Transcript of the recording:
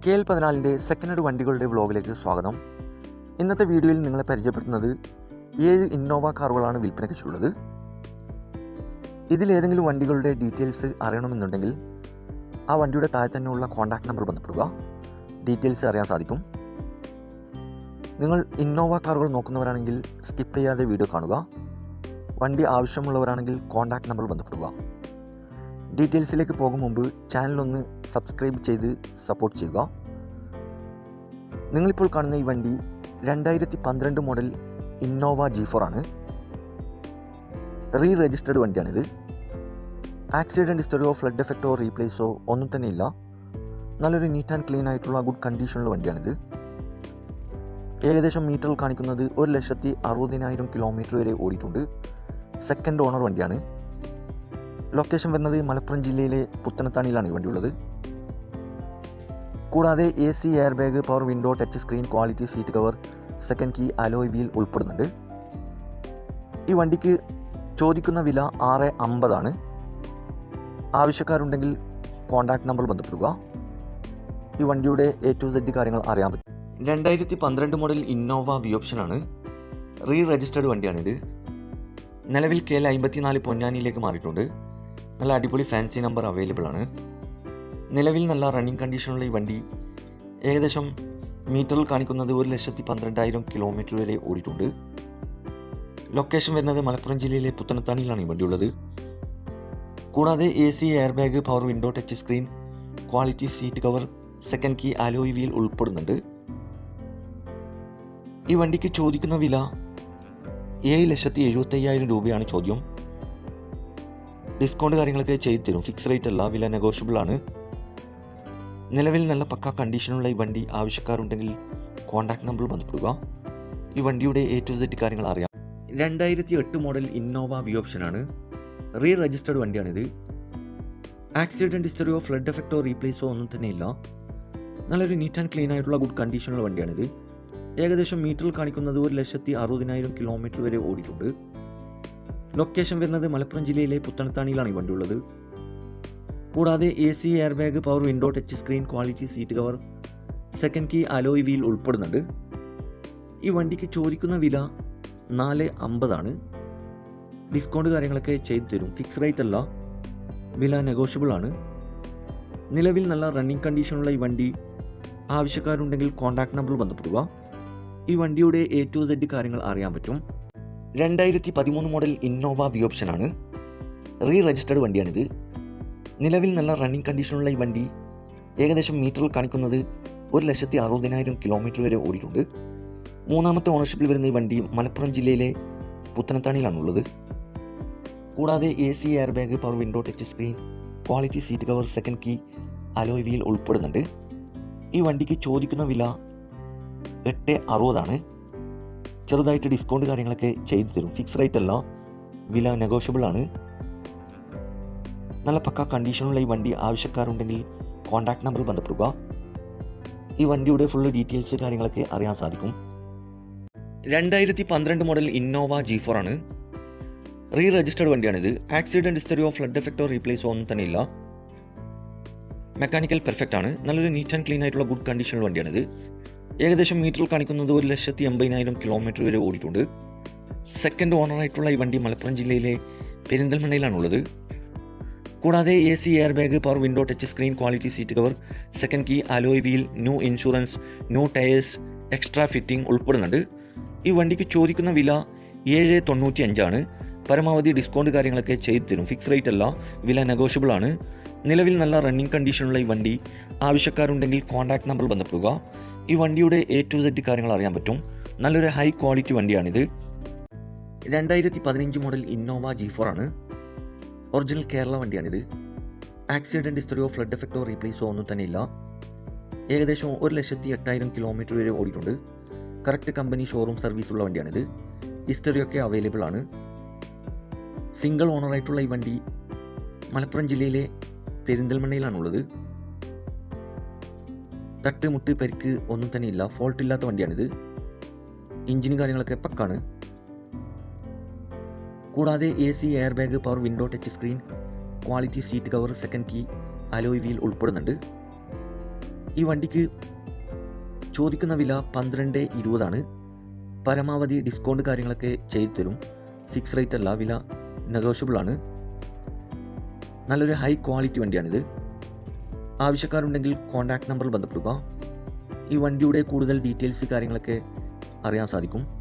KL14 second hand വണ്ടികളുടെ വ്ളോഗിലേക്ക് സ്വാഗതം. ഇന്നത്തെ വീഡിയോയിൽ നിങ്ങളെ പരിചയപ്പെടുത്തുന്നത് 7 ഇന്നോവ കാറുകളാണ് വിൽപ്പനയ്ക്കുള്ളത്. ഇതിലേതെങ്കിലും വണ്ടികളുടെ ഡീറ്റെയിൽസ് അറിയണമെന്നുണ്ടെങ്കിൽ ആ വണ്ടിയുടെ താഴെ തന്നെയുള്ള കോൺടാക്ട് നമ്പർ ബന്ധപ്പെടുക. ഡീറ്റെയിൽസ് അറിയാൻ സാധിക്കും. നിങ്ങൾ ഇന്നോവ കാറുകൾ നോക്കുന്നവരാണെങ്കിൽ സ്കിപ്പ് ചെയ്യാതെ വീഡിയോ കാണുക. വണ്ടി ആവശ്യമുള്ളവരാണെങ്കിൽ കോൺടാക്ട് നമ്പർ ബന്ധപ്പെടുക. ഡീറ്റെയിൽസിലേക്ക് പോകും മുമ്പ് ചാനലൊന്ന് സബ്സ്ക്രൈബ് ചെയ്ത് സപ്പോർട്ട് ചെയ്യുക. നിങ്ങളിപ്പോൾ കാണുന്ന ഈ വണ്ടി 2012 മോഡൽ ഇന്നോവ G4 ആണ്. രജിസ്റ്റേർഡ് വണ്ടിയാണിത്. ആക്സിഡൻറ്റ് ഹിസ്റ്ററിയോ ഫ്ലഡ് എഫക്റ്റോ റീപ്ലേസോ ഒന്നും തന്നെ ഇല്ല. നല്ലൊരു നീറ്റ് ആൻഡ് ക്ലീൻ ആയിട്ടുള്ള ഗുഡ് കണ്ടീഷനുള്ള വണ്ടിയാണിത്. ഏകദേശം മീറ്ററിൽ കാണിക്കുന്നത് 1,60,000 കിലോമീറ്റർ വരെ ഓടിയിട്ടുണ്ട്. സെക്കൻഡ് ഓണർ വണ്ടിയാണ്. ലൊക്കേഷൻ വരുന്നത് മലപ്പുറം ജില്ലയിലെ പുത്തനത്താണിയിലാണ് ഈ വണ്ടിയുള്ളത്. കൂടാതെ AC, air bag, power window, touch screen, quality seat cover, second key, alloy wheel ഉൾപ്പെടുന്നുണ്ട്. ഈ വണ്ടിക്ക് ചോദിക്കുന്ന വില 650 ആണ്. ആവശ്യക്കാരുണ്ടെങ്കിൽ കോൺടാക്ട് നമ്പർ ബന്ധപ്പെടുക. ഈ വണ്ടിയുടെ A to Z കാര്യങ്ങൾ അറിയാൻ പറ്റും. 2012 മോഡൽ ഇന്നോവ വി ഓപ്ഷനാണ്. രജിസ്റ്റേർഡ് വണ്ടിയാണിത്. നിലവിൽ KL54 പൊന്നാനിയിലേക്ക് മാറിയിട്ടുണ്ട്. നല്ല അടിപൊളി ഫാൻസി നമ്പർ അവൈലബിൾ ആണ്. നിലവിൽ നല്ല റണ്ണിങ് കണ്ടീഷനുള്ള ഈ വണ്ടി ഏകദേശം മീറ്ററിൽ കാണിക്കുന്നത് 1,12,000 കിലോമീറ്റർ വരെ ഓടിയിട്ടുണ്ട്. ലൊക്കേഷൻ വരുന്നത് മലപ്പുറം ജില്ലയിലെ പുത്തനത്താണിയിലാണ് ഈ വണ്ടിയുള്ളത്. കൂടാതെ AC, air bag, power window, touch screen, quality seat cover, second key, alloy wheel ഉൾപ്പെടുന്നുണ്ട്. ഈ വണ്ടിക്ക് ചോദിക്കുന്ന വില 7,75,000 രൂപയാണ് ചോദ്യം. ഡിസ്കൗണ്ട് കാര്യങ്ങളൊക്കെ ചെയ്തു തരും. ഫിക്സ് റേറ്റ് അല്ല, വില നെഗോഷ്യബിൾ ആണ്. നിലവിൽ നല്ല പക്ക കണ്ടീഷനുള്ള ഈ വണ്ടി ആവശ്യക്കാരുണ്ടെങ്കിൽ കോൺടാക്ട് നമ്പർ ബന്ധപ്പെടുക. ഈ വണ്ടിയുടെ A to Z കാര്യങ്ങൾ അറിയാം. 2008 മോഡൽ ഇന്നോവ വി ഓപ്ഷനാണ്. രജിസ്റ്റേർഡ് വണ്ടിയാണിത്. ആക്സിഡൻറ്റ് ഹിസ്റ്ററിയോ ഫ്ലഡ് എഫക്റ്റോ റീപ്ലേസോ ഒന്നും തന്നെ ഇല്ല. നല്ലൊരു നീറ്റ് ആൻഡ് ക്ലീൻ ആയിട്ടുള്ള ഗുഡ് കണ്ടീഷനുള്ള വണ്ടിയാണിത്. ഏകദേശം മീറ്ററിൽ കാണിക്കുന്നത് 1,60,000 കിലോമീറ്റർ വരെ ഓടിയിട്ടുണ്ട്. ലൊക്കേഷൻ വരുന്നത് മലപ്പുറം ജില്ലയിലെ പുത്തനത്താണിയിലാണ് ഈ വണ്ടി ഉള്ളത്. കൂടാതെ AC, air bag, power window, touch screen, quality seat cover, second key, alloy wheel ഉൾപ്പെടുന്നുണ്ട്. ഈ വണ്ടിക്ക് ചോദിക്കുന്ന വില 450 ആണ്. ഡിസ്കൗണ്ട് കാര്യങ്ങളൊക്കെ ചെയ്തു തരും. ഫിക്സ് റേറ്റ് അല്ല, വില നെഗോഷ്യബിൾ ആണ്. നിലവിൽ നല്ല റണ്ണിങ് കണ്ടീഷനുള്ള ഈ വണ്ടി ആവശ്യക്കാരുണ്ടെങ്കിൽ കോൺടാക്ട് നമ്പർ ബന്ധപ്പെടുക. ഈ വണ്ടിയുടെ A to Z കാര്യങ്ങൾ അറിയാൻ പറ്റും. 2013 മോഡൽ ഇന്നോവ വി ഓപ്ഷനാണ്. രജിസ്റ്റേർഡ് വണ്ടിയാണിത്. നിലവിൽ നല്ല റണ്ണിങ് കണ്ടീഷനുള്ള ഈ വണ്ടി ഏകദേശം മീറ്ററിൽ കാണിക്കുന്നത് 1,60,000 കിലോമീറ്റർ വരെ ഓടിയിട്ടുണ്ട്. മൂന്നാമത്തെ ഓണർഷിപ്പിൽ വരുന്ന ഈ വണ്ടി മലപ്പുറം ജില്ലയിലെ പുത്തനത്താണിയിലാണുള്ളത്. കൂടാതെ AC, air bag, power window, touch screen, quality seat cover, second key, alloy wheel ഉൾപ്പെടുന്നുണ്ട്. ഈ വണ്ടിക്ക് ചോദിക്കുന്ന വില 860 ആണ്. ചെറുതായിട്ട് ഡിസ്കൗണ്ട് കാര്യങ്ങളൊക്കെ ചെയ്തു തരും. ഫിക്സ് റേറ്റ് അല്ല, വില നെഗോഷ്യബിൾ ആണ്. നല്ല പക്ക കണ്ടീഷനുള്ള ഈ വണ്ടി ആവശ്യക്കാരുണ്ടെങ്കിൽ കോൺടാക്ട് നമ്പർ ബന്ധപ്പെടുക. ഈ വണ്ടിയുടെ ഫുള്ള് ഡീറ്റെയിൽസ് കാര്യങ്ങളൊക്കെ അറിയാൻ സാധിക്കും. 2012 മോഡൽ ഇന്നോവ G4 ആണ്. രജിസ്റ്റേർഡ് വണ്ടിയാണിത്. ആക്സിഡൻറ്റ് ഹിസ്റ്ററിയോ ഫ്ലഡ് എഫക്റ്റോ റീപ്ലേസോ ഒന്നും തന്നെ ഇല്ല. മെക്കാനിക്കൽ പെർഫെക്റ്റ് ആണ്. നല്ലൊരു നീറ്റ് ആൻഡ് ക്ലീൻ ആയിട്ടുള്ള ഗുഡ് കണ്ടീഷനുള്ള വണ്ടിയാണിത്. ഏകദേശം മീറ്ററിൽ കാണിക്കുന്നത് 1,80,000 കിലോമീറ്റർ വരെ ഓടിയിട്ടുണ്ട്. സെക്കൻഡ് ഓണറായിട്ടുള്ള ഈ വണ്ടി മലപ്പുറം ജില്ലയിലെ പെരിന്തൽമണ്ണയിലാണുള്ളത്. കൂടാതെ AC, air bag, power window, touch screen, quality seat cover, second key, alloy wheel, new insurance, new tyres, extra fitting ഉൾപ്പെടുന്നുണ്ട്. ഈ വണ്ടിക്ക് ചോദിക്കുന്ന വില 795 ആണ്. പരമാവധി ഡിസ്കൗണ്ട് കാര്യങ്ങളൊക്കെ ചെയ്തു തരും. ഫിക്സ് റേറ്റ് അല്ല, വില നെഗോഷ്യബിൾ ആണ്. നിലവിൽ നല്ല റണ്ണിങ് കണ്ടീഷനുള്ള ഈ വണ്ടി ആവശ്യക്കാരുണ്ടെങ്കിൽ കോൺടാക്ട് നമ്പർ ബന്ധപ്പെടുക. ഈ വണ്ടിയുടെ A to Z കാര്യങ്ങൾ അറിയാൻ പറ്റും. നല്ലൊരു ഹൈ ക്വാളിറ്റി വണ്ടിയാണിത്. 2015 മോഡൽ ഇന്നോവ G4 ആണ്. ഒറിജിനൽ കേരള വണ്ടിയാണിത്. ആക്സിഡൻറ്റ് ഹിസ്റ്ററിയോ ഫ്ലഡ് എഫക്റ്റോ റീപ്ലേസോ ഒന്നും തന്നെ ഇല്ല. ഏകദേശം 1,08,000 കിലോമീറ്റർ വരെ ഓടിയിട്ടുണ്ട്. കറക്റ്റ് കമ്പനി ഷോറൂം സർവീസുള്ള വണ്ടിയാണിത്. ഹിസ്റ്ററിയൊക്കെ അവൈലബിൾ ആണ്. സിംഗിൾ ഓണറായിട്ടുള്ള ഈ വണ്ടി മലപ്പുറം ജില്ലയിലെ പെരിന്തൽമണ്ണയിലാണുള്ളത്. തട്ട് മുട്ട് പരിക്ക് ഒന്നും തന്നെ ഇല്ല. ഫോൾട്ട് ഇല്ലാത്ത വണ്ടിയാണിത്. എഞ്ചിനും കാര്യങ്ങളൊക്കെ പക്കാണ്. കൂടാതെ AC, air bag, power window, touch screen, quality seat cover, second key, alloy wheel ഉൾപ്പെടുന്നുണ്ട്. ഈ വണ്ടിക്ക് ചോദിക്കുന്ന വില 12,20 പരമാവധി ഡിസ്കൗണ്ട് കാര്യങ്ങളൊക്കെ ചെയ്തു തരും. ഫിക്സ് റേറ്റ് അല്ല, വില നെഗോഷ്യബിൾ ആണ്. നല്ലൊരു ഹൈ ക്വാളിറ്റി വണ്ടിയാണിത്. ആവശ്യക്കാരുണ്ടെങ്കിൽ കോൺടാക്ട് നമ്പറിൽ ബന്ധപ്പെടുക. ഈ വണ്ടിയുടെ കൂടുതൽ ഡീറ്റെയിൽസ് കാര്യങ്ങളൊക്കെ അറിയാൻ സാധിക്കും.